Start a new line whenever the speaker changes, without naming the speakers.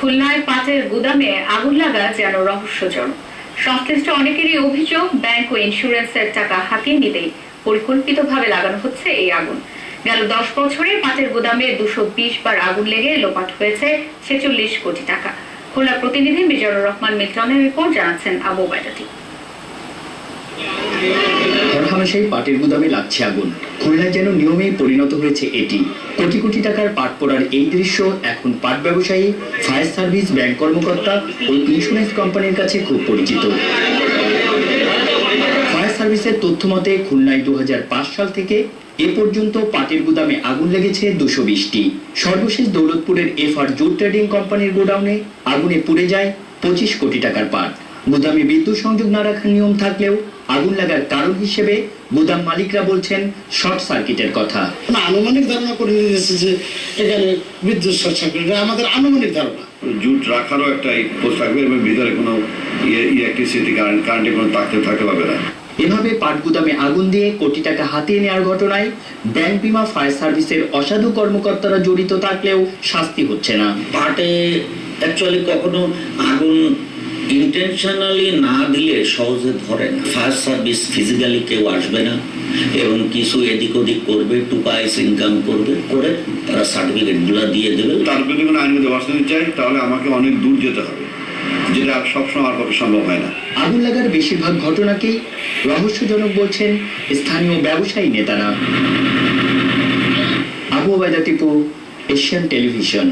খুলনায় পাটের গুদামে আগুন লাগা যেন রহস্যজনক। সংশ্লিষ্ট অনেকেরই অভিযোগ, ব্যাংক ও ইন্স্যুরেন্সের টাকা হাতিয়ে নিতেই পরিকল্পিতভাবে লাগানো হচ্ছে এই আগুন। গেল 10 বছরে পাটের গুদামে 220 বার আগুন লেগে লোপাট হয়েছে 46 কোটি টাকা। খুলনা প্রতিনিধি মিজানুর রহমান মিল্টনের রিপোর্ট, জানাচ্ছেন আবু ওবায়দা টিপু।
হরহামেশাই পাটের গুদামে লাগছে আগুন। খুলনায় যেন নিয়মেই পরিণত হয়েছে এটি। কোটি কোটি টাকার পাট পোড়ার এই দৃশ্য এখন পাট ব্যবসায়ী, ফায়ার সার্ভিস, ব্যাংক কর্মকর্তা ও ইন্স্যুরেন্স কোম্পানির কাছে খুব পরিচিত। ফায়ার সার্ভিসের তথ্য মতে খুলনায় 2005 সাল থেকে এ পর্যন্ত পাটের গুদামে আগুন লেগেছে 220টি। সর্বশেষ দৌলতপুরের FR জুট ট্রেডিং কোম্পানির গোডাউনে আগুনে পুড়ে যায় 25 কোটি টাকার পাট। গুদামে বিদ্যুৎ সংযোগ না রাখার নিয়ম থাকলেও আগুন লাগার কারণ হিসেবে গুদাম মালিকরা বলছেন শর্ট সার্কিটের কথা।
আনুমানিক ধারণা করে নিয়েছে যে এখানে বিদ্যুৎ শর্ট সার্কিট, আমাদের আনুমানিক ধারণা।
জুট রাখারও একটা পোস্ট থাকবে এবং ভিতরে কোনো ইলেকট্রিসিটি কারেন্টের কোনো থাকতে পারবে না।
এভাবে পাট গুদামে আগুন দিয়ে কোটি টাকা হাতিয়ে নেওয়ার ঘটনায় ব্যাংক, বিমা, ফায়ার সার্ভিসের অসাধু কর্মকর্তারা জড়িত থাকলেও শাস্তি হচ্ছে না।
পাটে অ্যাকচুয়ালি কখনো আগুন ইন্টেনশনালি না দিলে সহজে ধরে না। ফায়ার সার্ভিস ফিজিক্যালি কেউ আসবে না এবং কিছু এদিক ওদিক করবে, টুকাইস ইনকাম করবে, করে তারা সার্টিফিকেটগুলো দিয়ে দেবে।
তার বিরুদ্ধে কোনো আইনগত ব্যবস্থা নিতে চাই তাহলে আমাকে অনেক দূর যেতে হবে, যেটা সবসময় আমার পক্ষে সম্ভব হয় না।
আগুন লাগার বেশিরভাগ ঘটনাকেই রহস্যজনক বলছেন স্থানীয় ব্যবসায়ী নেতারা। আবু ওবায়দা টিপু, এশিয়ান টেলিভিশন।